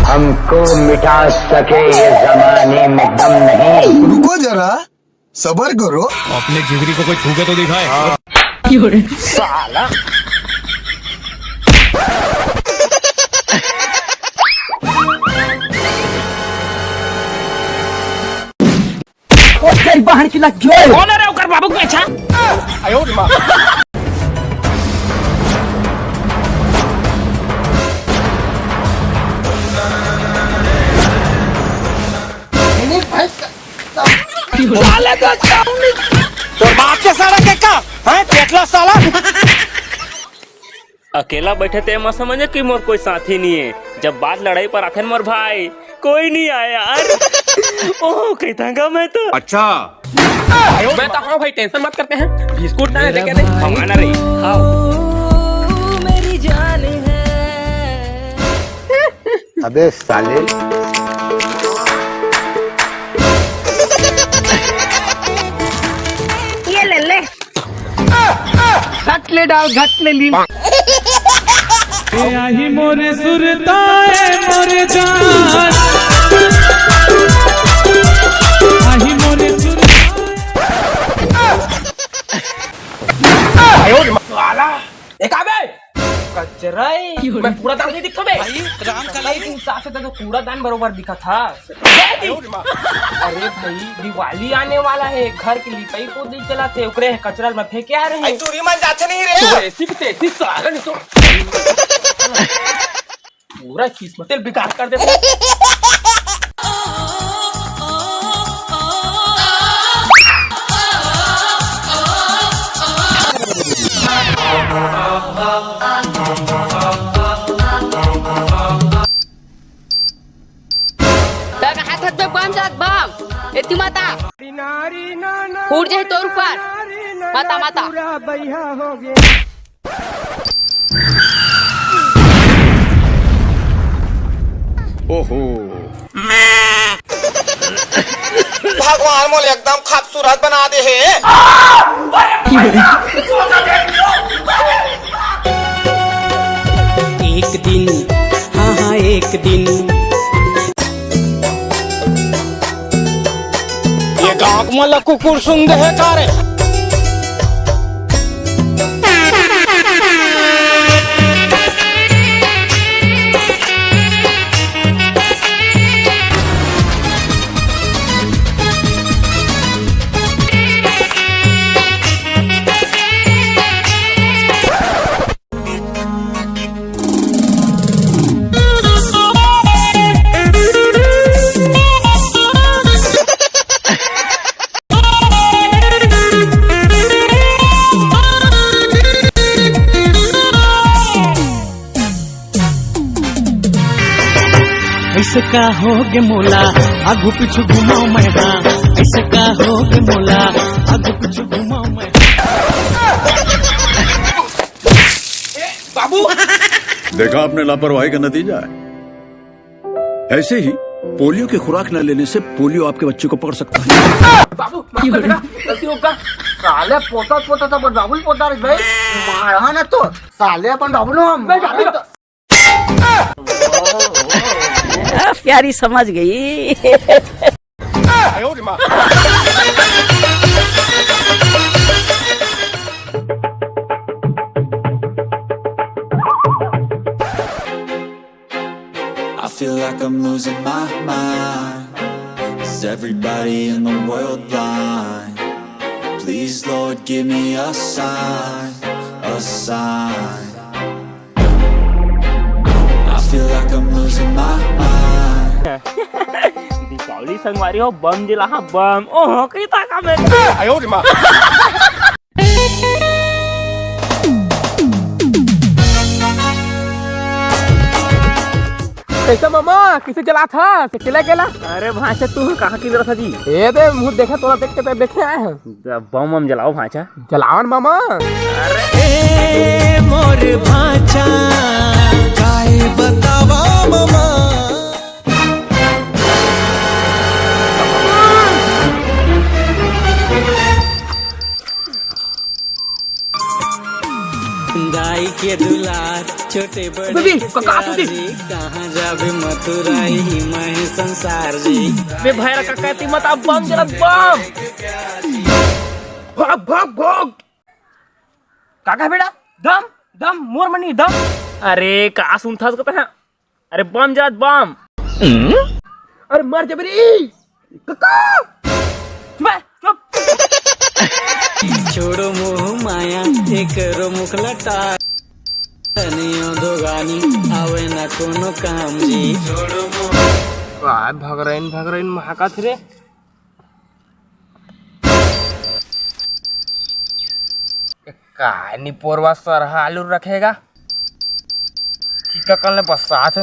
हमको मिटा सके ये जमाने में दम नहीं। रुको जरा, सबर करो। अपने जिगरी को कोई छू के तो दिखाए। साला तेरी बहन की लग गई। कौन है रे उकर बाबू के अच्छा? आयो माँ। साले का चाउनी तो बाप के साला के का है पेटला साला। अकेला बैठे थे मत समझे कि मोर कोई साथी नहीं है। जब बात लड़ाई पर आते मोर भाई कोई नहीं आया यार। ओह कहता मैं तो अच्छा मैं तो हाँ भाई टेंशन मत करते हैं। बिस्कुट ना लेके नहीं हमारा रही खाओ। मेरी जान है। अबे साले ये ले ले। घट ले डाल घट ले ली। आही मोरे सुरताए मोरे जान, आही मोरे साला एक आबे कचराई मैं पूरा दान नहीं दिखा बे राम का लाइट इंसाफ से तो पूरा दान बरोबर दिखा था। अरे भाई दिवाली आने वाला है, घर के लिपाई को नहीं चलाते ओकरे कचरा में फेंके आ रहे हैं। चोरी मान जाते नहीं रे तो ऐसी भी तेजी साला नहीं तो पूरा किस्मत बेकार कर देते। हाथ में बम जात बम एती माता फूट जाए तोर ऊपर माता माता ओहो भगवान मोले एकदम खूबसूरत बना दे है। एक दिन हाँ हाँ एक दिन ये गाँव में कुकुर सुन है कारे ऐसे का होगे मोला आगू पीछू घुमाओ मैं हाँ। ऐसे का होगे मोला आगू पीछू घुमाओ मैं। बाबू देखा आपने लापरवाही का नतीजा है। ऐसे ही पोलियो की खुराक न लेने से पोलियो आपके बच्चे को पकड़ सकता है। बाबू माफ कर देना गलती होगा। साले पोता पोता था बाबू पोता रे भाई मारा ना तो साले अपन बाबू हम प्यारी समझ गई। I feel like I'm losing my mind. Is everybody in the world blind? Please Lord give me a sign, a sign. I feel like I'm losing my mind. Deepawali संगवारी हो बम दिला हाँ बम। ओह कहता का मैं आयो रे माँ कैसा मामा किसे जला था किला गेला। अरे भाषा तू कहाँ की जरूरत था जी? ए दे मुंह देखा तोरा देख के देखे आए हैं। बम बम जलाओ भाषा जलावन मामा। अरे मोर भाचा काय बतावा मामा। गाय के दुलार छोटे बड़े बेबी, काका आती। जी कहाँ जाबे मथुरा ही मैं संसार जी बे भैरा काका ती मत अब बम जरा बम भाग भाग भाग काका बेटा दम दम मोर मनी दम अरे का सुनथास कहता है अरे बम जरा बम अरे मर जबरी काका चुप चुप छोड़ो मोह माया एकरो मुख लटा तनियो दोगानी आवे ना कोनो काम जी काय भगरैन महाकाथ रे काय नी पोरवा सरहा आलू रखेगा चिका कल ने बसात